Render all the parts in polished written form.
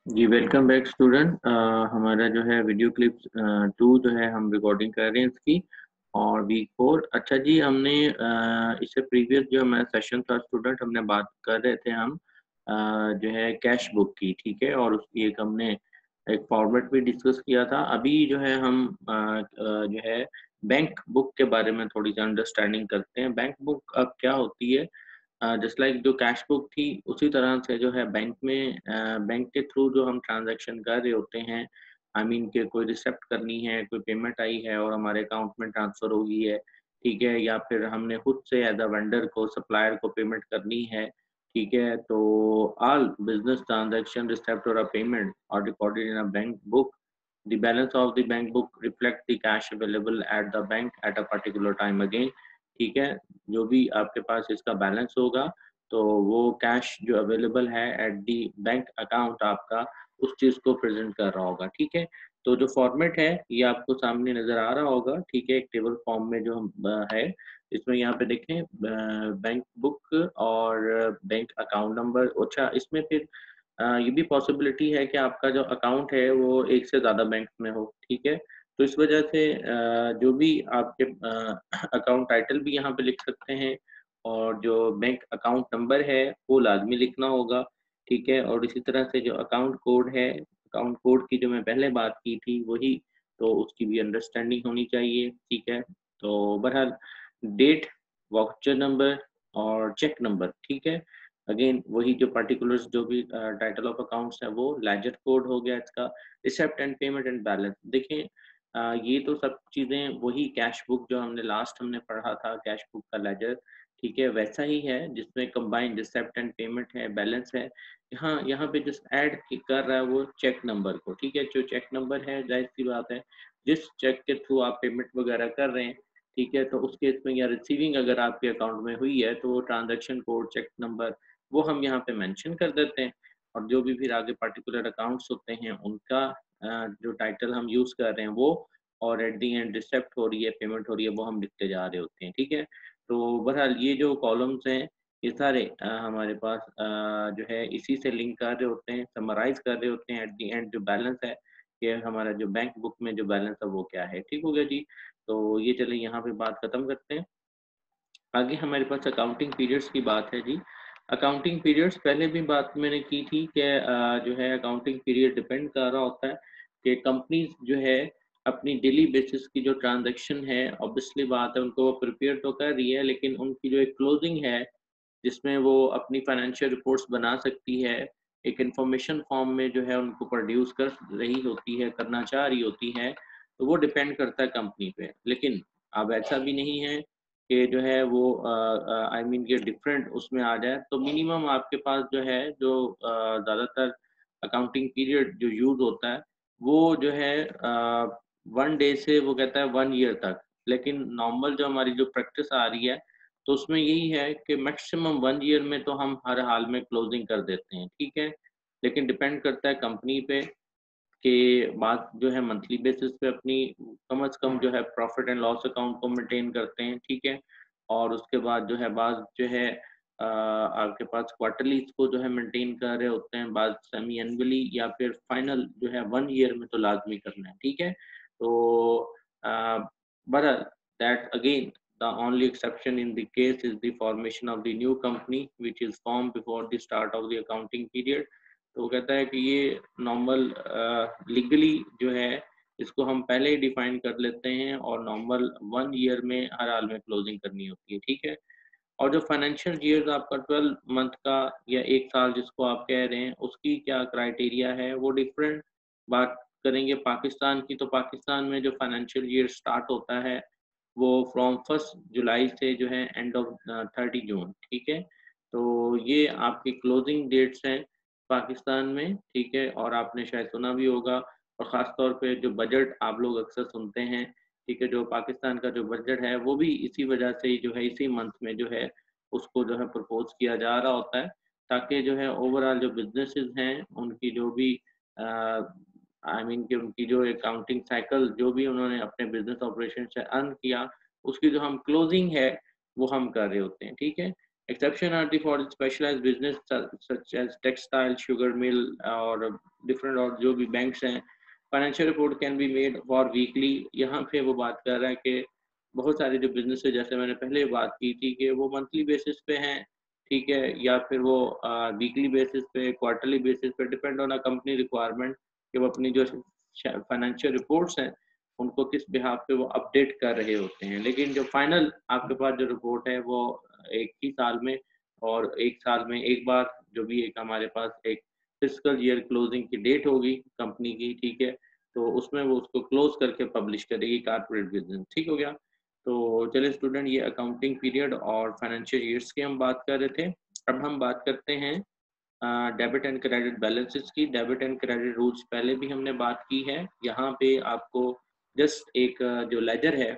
जी, welcome back student. हमारा जो है वीडियो क्लिप्स 2 जो है हम रिकॉर्डिंग कर रहे हैं इसकी, और वीक 4। अच्छा जी, हमने इससे प्रीवियस जो हमारा सेशन था स्टूडेंट, हमने बात कर रहे थे हम जो है कैश बुक की, ठीक है, और उसकी एक हमने एक फॉर्मेट भी डिस्कस किया था। अभी जो है हम जो है बैंक बुक के बारे में थोड़ी सी अंडरस्टैंडिंग करते हैं। बैंक बुक अब क्या होती है? जस्ट लाइक जो कैश बुक थी, उसी तरह से जो है बैंक में बैंक के थ्रू जो हम ट्रांजैक्शन कर रहे होते हैं, आई मीन कि कोई रिसिप्ट करनी है, कोई पेमेंट आई है और हमारे अकाउंट में ट्रांसफ़र हो गई है, ठीक है? या फिर हमने खुद से एज़ अ वेंडर को, सप्लायर को पेमेंट करनी है, ठीक है? तो ऑल बिज़नेस ट्रांजैक्शन रिसिप्ट और a payment are recorded in a bank book. The balance of the bank book reflect the cash available at the bank at a particular time again, ठीक है? जो भी आपके पास इसका बैलेंस होगा, तो वो कैश जो अवेलेबल है एट दी बैंक अकाउंट आपका, उस चीज़ को प्रेज़ेंट कर रहा होगा, ठीक है? तो जो फॉर्मेट है, ये आपको सामने नज़र आ रहा होगा, ठीक है? एक टेबल फॉर्म में जो हम है, इसमें यहाँ पे देखें बैंक बुक और बैंक अकाउंट नंबर। अच्छा, इसमें फिर ये भी पॉसिबिलिटी है कि आपका जो अकाउंट है, वो एक से ज़्यादा बैंक में हो, ठीक है? तो इस वजह से जो भी आपके अकाउंट टाइटल भी यहाँ पे लिख सकते हैं, और जो बैंक अकाउंट नंबर है वो लाज़मी लिखना होगा, ठीक है? और इसी तरह से जो अकाउंट कोड है, अकाउंट कोड की जो मैं पहले बात की थी वही, तो उसकी भी अंडरस्टैंडिंग होनी चाहिए, ठीक है? तो बहरहाल डेट, वाउचर नंबर और चेक नंबर, ठीक है? अगेन वही जो पार्टिकुलर्स जो भी टाइटल ऑफ अकाउंट्स है, वो लेजर कोड हो गया इसका, receipt and payment and balance. देखिए ये तो सब चीज़ें वही कैश बुक जो हमने लास्ट हमने पढ़ा था, कैश बुक का लेजर, ठीक है? वैसा ही है जिसमें कंबाइंड रिसिप्ट एंड पेमेंट है, बैलेंस है। यहाँ यहाँ पे जस्ट ऐड कर रहा है वो चेक नंबर को, ठीक है? जो चेक नंबर है, ज़ाहिर-सी बात है, जिस चेक के थ्रू आप पेमेंट वगैरह कर रहे हैं, ठीक है? तो उस केस में या रिसीविंग अगर आपके अकाउंट में हुई है, तो वो ट्रांज़ैक्शन कोड, चेक नंबर वो हम यहाँ पे मेंशन कर देते हैं, और जो भी फिर आगे पार्टिकुलर अकाउंट्स होते हैं उनका जो टाइटल हम यूज़ कर रहे हैं वो, और एट द एंड रिसिप्ट हो रही है, पेमेंट हो रही है, वो हम लिखते जा रहे होते हैं, ठीक है? तो बहरहाल ये जो कॉलम्स हैं, ये सारे हमारे पास जो है इसी से लिंक कर रहे होते हैं, समराइज़ कर रहे होते हैं एट द एंड जो बैलेंस है, कि हमारा जो बैंक बुक में जो बैलेंस है वो क्या है, ठीक हो गया जी? तो ये चलिए यहाँ पे बात खत्म करते हैं। आगे हमारे पास अकाउंटिंग पीरियड्स की बात है जी। अकाउंटिंग पीरियड्स पहले भी बात मैंने की थी कि जो है अकाउंटिंग पीरियड डिपेंड कर रहा होता है कि कंपनीज़ जो है अपनी डेली बेसिस की जो ट्रांज़ैक्शन है, ऑब्वियसली बात है उनको वो प्रिपेयर तो कर रही है, लेकिन उनकी जो एक क्लोजिंग है, जिसमें वो अपनी फाइनेंशियल रिपोर्ट्स बना सकती है, एक इन्फॉर्मेशन फॉर्म में जो है उनको प्रोड्यूस कर रही होती है, करना चाह रही होती है, तो वो डिपेंड करता है कंपनी पे। लेकिन अब ऐसा भी नहीं है कि जो है वो आई मीन ये डिफरेंट उसमें आ जाए, तो मिनिमम आपके पास जो है जो ज़्यादातर अकाउंटिंग पीरियड जो यूज़ होता है, वो जो है 1 डे से वो कहता है 1 ईयर तक। लेकिन नॉर्मल जो हमारी जो प्रैक्टिस आ रही है, तो उसमें यही है कि मैक्सिमम 1 ईयर में तो हम हर हाल में क्लोजिंग कर देते हैं, ठीक है? लेकिन डिपेंड करता है कंपनी पे, के बाद जो है मंथली बेसिस पे अपनी कम से कम जो है प्रॉफिट एंड लॉस अकाउंट को मेंटेन करते हैं, ठीक है? और उसके बाद जो है बाज़ जो है आपके पास क्वार्टरली इसको जो है मेंटेन कर रहे होते हैं, बाज़ सेमी एनुअली, या फिर फाइनल जो है 1 ईयर में तो लाज़मी करना है, ठीक है? तो अ, बहरहाल that again the only exception in the case is the formation of the new company which is formed before the start of the accounting period। तो वो कहता है कि ये नॉर्मल लीगली जो है इसको हम पहले ही डिफाइन कर लेते हैं, और नॉर्मल 1 ईयर में हर हाल में क्लोजिंग करनी होती है, ठीक है? और जो फाइनेंशियल ईयर्स आपका 12 मंथ का या 1 साल जिसको आप कह रहे हैं, उसकी क्या क्राइटेरिया है, वो डिफरेंट। बात करेंगे पाकिस्तान की, तो पाकिस्तान में जो फाइनेंशियल ईयर स्टार्ट होता है, वो फ्रॉम 1 जुलाई से जो है एंड ऑफ 30 जून, ठीक है? तो ये आपकी क्लोजिंग डेट्स हैं पाकिस्तान में, ठीक है? और आपने शायद सुना भी होगा, और ख़ास तौर पे जो बजट आप लोग अक्सर सुनते हैं, ठीक है? जो पाकिस्तान का जो बजट है, वो भी इसी वजह से ही जो है इसी मंथ में जो है उसको जो है प्रपोज़ किया जा रहा होता है, ताकि जो है ओवरऑल जो बिज़नेसेस हैं, उनकी जो भी आई मीन कि उनकी जो अकाउंटिंग साइकिल जो भी उन्होंने अपने बिज़नेस ऑपरेशन से अर्न किया, उसकी जो हम क्लोजिंग है, वो हम कर रहे होते हैं, ठीक है? Exception are the for specialized business such as textile, sugar mill और different और जो भी banks हैं. Financial report can be made for weekly. यहाँ पे वो बात कर रहा है कि बहुत सारे जो बिजनेस है, जैसे मैंने पहले बात की थी कि वो मंथली बेसिस पे हैं, ठीक है, या फिर वो वीकली बेसिस पे, क्वार्टरली बेसिस पे, depend on a company requirement कि वो अपनी जो फाइनेंशियल रिपोर्ट्स हैं उनको किस बिहाफ पे वो अपडेट कर रहे होते हैं. लेकिन जो फाइनल आपके पास जो रिपोर्ट है वो एक ही साल में और एक साल में एक बार जो भी एक हमारे पास एक फिस्कल ईयर क्लोजिंग की डेट होगी कंपनी की, ठीक है, तो उसमें वो उसको क्लोज करके पब्लिश करेगी कॉर्पोरेट बिजनेस. ठीक हो गया. तो चलिए स्टूडेंट, ये अकाउंटिंग पीरियड और फाइनेंशियल ईयर्स की हम बात कर रहे थे. अब हम बात करते हैं डेबिट एंड क्रेडिट बैलेंसेस की. डेबिट एंड क्रेडिट रूल्स पहले भी हमने बात की है. यहाँ पे आपको जस्ट एक जो लेजर है,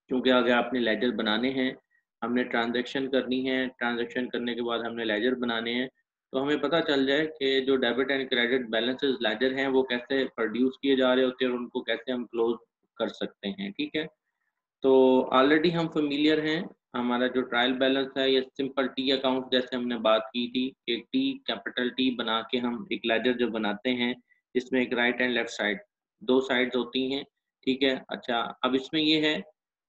क्योंकि अगर आपने लेजर बनाने हैं, हमने ट्रांजैक्शन करनी है, ट्रांजैक्शन करने के बाद हमने लेजर बनाने हैं, तो हमें पता चल जाए कि जो debit and credit balances ledger हैं वो कैसे प्रोड्यूस किए जा रहे होते हैं और उनको कैसे हम क्लोज कर सकते हैं. ठीक है, तो ऑलरेडी हम फेमिलियर हैं. हमारा जो ट्रायल बैलेंस है ये सिंपल टी अकाउंट जैसे हमने बात की थी कि टी, कैपिटल टी बना के हम एक लेजर जो बनाते हैं जिसमें एक राइट एंड लेफ्ट साइड, दो साइड्स होती हैं. ठीक है. अच्छा, अब इसमें ये है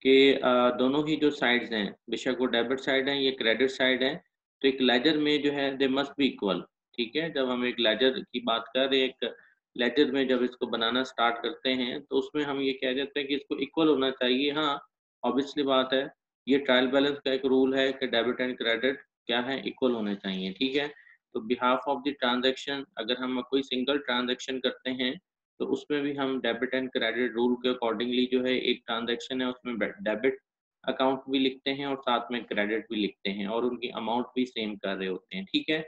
कि दोनों ही जो साइड्स हैं, बेशक वो डेबिट साइड है या क्रेडिट साइड है, तो एक लेजर में जो है दे मस्ट बी इक्वल. ठीक है, जब हम एक लेजर की बात कर रहे हैं, एक लेजर में जब इसको बनाना स्टार्ट करते हैं तो उसमें हम ये कह देते हैं कि इसको इक्वल होना चाहिए. हाँ, ऑब्वियसली बात है, ये ट्रायल बैलेंस का एक रूल है कि डेबिट एंड क्रेडिट क्या है, इक्वल होने चाहिए. ठीक है, तो बिहाफ ऑफ द ट्रांजैक्शन अगर हम कोई सिंगल ट्रांजैक्शन करते हैं तो उसमें भी हम डेबिट एंड क्रेडिट रूल के अकॉर्डिंगली जो है एक ट्रांजैक्शन है उसमें डेबिट अकाउंट भी लिखते हैं और साथ में क्रेडिट भी लिखते हैं और उनकी अमाउंट भी सेम कर रहे होते हैं. ठीक है,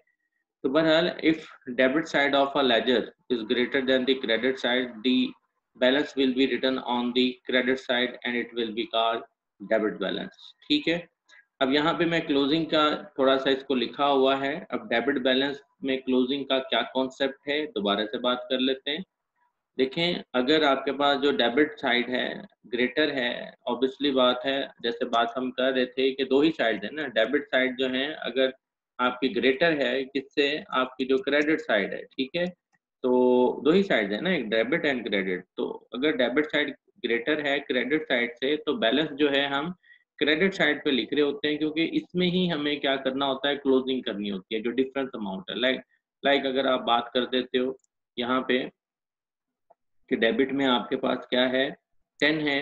तो बहरहाल if debit side of a ledger is greater than the credit side, the balance will be written on the credit side and it will be called debit balance. ठीक है, अब यहाँ पे मैं क्लोजिंग का थोड़ा सा इसको लिखा हुआ है. अब डेबिट बैलेंस में क्लोजिंग का क्या कॉन्सेप्ट है दोबारा से बात कर लेते हैं. देखें, अगर आपके पास जो डेबिट साइड है ग्रेटर है, ऑब्वियसली बात है, जैसे बात हम कर रहे थे कि दो ही साइड है ना, डेबिट साइड जो है अगर आपकी ग्रेटर है किससे, आपकी जो क्रेडिट साइड है. ठीक है, तो दो ही साइड है ना, एक डेबिट एंड क्रेडिट. तो अगर डेबिट साइड ग्रेटर है क्रेडिट साइड से तो बैलेंस जो है हम क्रेडिट साइड पे लिख रहे होते हैं, क्योंकि इसमें ही हमें क्या करना होता है, क्लोजिंग करनी होती है जो डिफरेंस अमाउंट है. लाइक अगर आप बात कर देते हो यहाँ पे कि डेबिट में आपके पास क्या है, 10 है.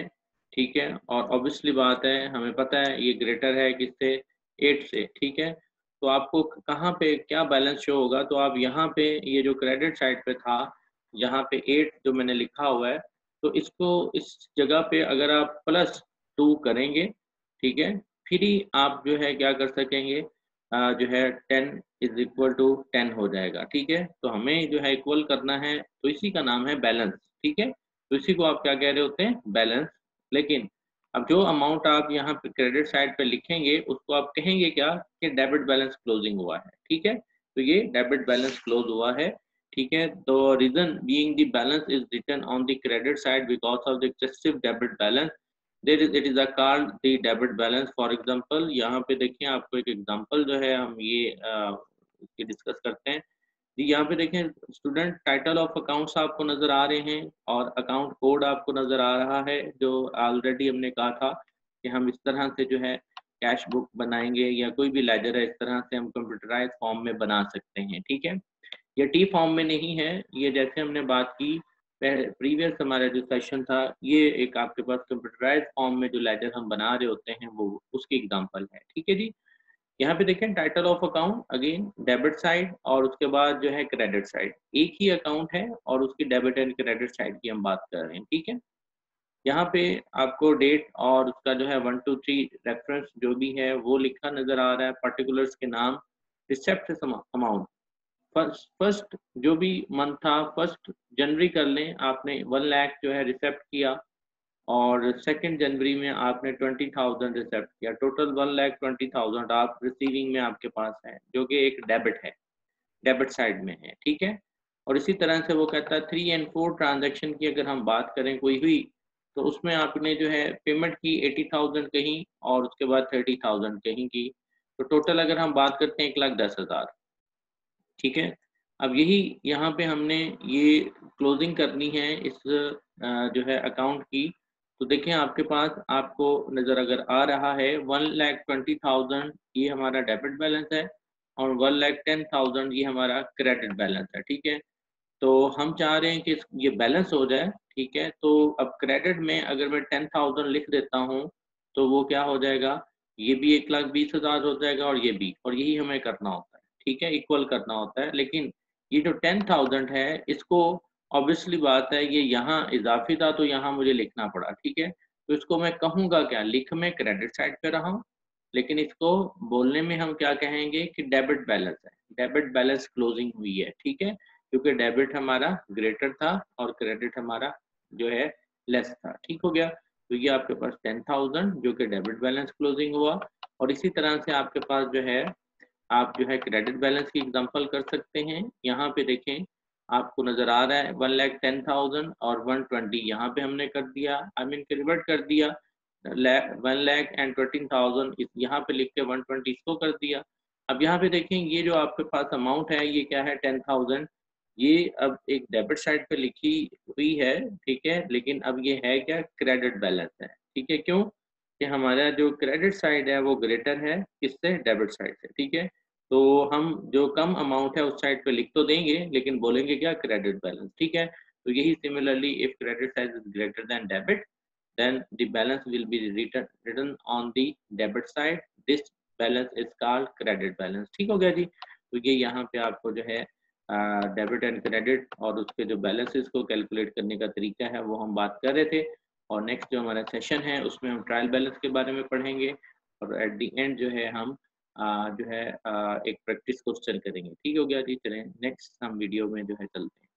ठीक है, और ऑब्वियसली बात है, हमें पता है ये ग्रेटर है किससे, 8 से. ठीक है, तो आपको कहाँ पे क्या बैलेंस शो होगा, तो आप यहाँ पे ये जो क्रेडिट साइड पे था, यहाँ पे 8 जो मैंने लिखा हुआ है, तो इसको इस जगह पे अगर आप +2 करेंगे, ठीक है, फिर ही आप जो है क्या कर सकेंगे, जो है 10 इज इक्वल टू 10 हो जाएगा. ठीक है, तो हमें जो है इक्वल करना है, तो इसी का नाम है बैलेंस. ठीक है, तो इसी को आप क्या कह रहे होते हैं, बैलेंस. लेकिन अब जो अमाउंट आप यहाँ पे क्रेडिट साइड पे लिखेंगे उसको आप कहेंगे क्या, कि डेबिट बैलेंस क्लोजिंग हुआ है. ठीक है, तो ये डेबिट बैलेंस क्लोज हुआ है. ठीक है, तो reason being the balance is written on the credit side because of the excessive debit balance, it is called the debit balance. For example यहाँ पे देखिए, आपको एक एग्जांपल जो है हम ये डिस्कस करते हैं जी. यहाँ पे देखें स्टूडेंट, टाइटल ऑफ अकाउंट्स आपको नजर आ रहे हैं और अकाउंट कोड आपको नजर आ रहा है, जो ऑलरेडी हमने कहा था कि हम इस तरह से जो है कैश बुक बनाएंगे या कोई भी लेजर है, इस तरह से हम कंप्यूटराइज फॉर्म में बना सकते हैं. ठीक है, ये टी फॉर्म में नहीं है, ये जैसे हमने बात की प्रीवियस हमारा जो सेशन था, ये एक आपके पास कंप्यूटराइज फॉर्म में जो लेजर हम बना रहे होते हैं वो उसकी एग्जांपल है. ठीक है जी, यहाँ पे देखें title of account again debit side और उसके बाद जो है क्रेडिट साइड, एक ही अकाउंट है और उसकी डेबिट एंड क्रेडिट साइड की हम बात कर रहे हैं. ठीक है, यहाँ पे आपको डेट और उसका जो है 1 2 3 रेफरेंस जो भी है वो लिखा नजर आ रहा है, पर्टिकुलर्स के नाम, रिसेप्ट अमाउंट, फर्स्ट जो भी मंथ था 1 जनवरी कर लें, आपने 1 लाख जो है रिसेप्ट किया और 2 जनवरी में आपने 20,000 रिसेप्ट किया, टोटल 1,20,000 आप रिसीविंग में आपके पास है, जो कि एक डेबिट है, डेबिट साइड में है. ठीक है, और इसी तरह से वो कहता है 3 और 4 ट्रांजैक्शन की अगर हम बात करें कोई हुई, तो उसमें आपने जो है पेमेंट की 80,000 कहीं और उसके बाद 30,000 कहीं की, तो टोटल अगर हम बात करते हैं 1,10,000, ठीक है। अब यही यहाँ पे हमने ये क्लोजिंग करनी है इस जो है अकाउंट की। तो देखें आपके पास आपको नज़र अगर आ रहा है 1,20,000 ये हमारा डेबिट बैलेंस है और 1,10,000 ये हमारा क्रेडिट बैलेंस है, ठीक है। तो हम चाह रहे हैं कि ये बैलेंस हो जाए, ठीक है। तो अब क्रेडिट में अगर मैं 10,000 लिख देता हूँ तो वो क्या हो जाएगा, ये भी 1,20,000 हो जाएगा और ये भी, और यही हमें करना होता है, ठीक है, इक्वल करना होता है। लेकिन ये जो 10,000 है इसको ऑब्वियसली बात है ये यहाँ इजाफी था तो यहाँ मुझे लिखना पड़ा, ठीक है। तो इसको मैं कहूँगा क्या, लिख में क्रेडिट साइड पे रहा हूँ, लेकिन इसको बोलने में हम क्या कहेंगे कि डेबिट बैलेंस है, डेबिट बैलेंस क्लोजिंग हुई है, ठीक है। क्योंकि डेबिट हमारा ग्रेटर था और क्रेडिट हमारा जो है लेस था, ठीक हो गया। तो ये आपके पास 10,000 जो कि डेबिट बैलेंस क्लोजिंग हुआ। और इसी तरह से आपके पास जो है आप जो है क्रेडिट बैलेंस की एग्जांपल कर सकते हैं। यहाँ पे देखें आपको नजर आ रहा है 1,10,000 और 120 यहाँ पे हमने कर दिया, आई मीन कन्वर्ट कर दिया 1,20,000 यहाँ पे लिख के 120 इसको कर दिया। अब यहाँ पे देखें ये जो आपके पास अमाउंट है ये क्या है 10,000, ये अब एक डेबिट साइड पे लिखी हुई है, ठीक है। लेकिन अब ये है क्या, क्रेडिट बैलेंस है, ठीक है। क्यों कि हमारा जो क्रेडिट साइड है वो ग्रेटर है किससे, डेबिट साइड से, ठीक है। तो हम जो कम अमाउंट है उस साइड पे लिख तो देंगे लेकिन बोलेंगे क्या, क्रेडिट बैलेंस, ठीक है। तो यही similarly if credit side is greater then debit then the balance will be written on the debit side, this balance is called credit balance, ठीक हो गया जी। तो ये यहाँ पे आपको जो है डेबिट एंड क्रेडिट और उसके जो बैलेंसेस को कैलकुलेट करने का तरीका है वो हम बात कर रहे थे। और नेक्स्ट जो हमारा सेशन है उसमें हम ट्रायल बैलेंस के बारे में पढ़ेंगे और एट द एंड जो है हम जो है एक प्रैक्टिस क्वेश्चन करेंगे, ठीक हो गया जी। चलें नेक्स्ट हम वीडियो में जो है चलते हैं।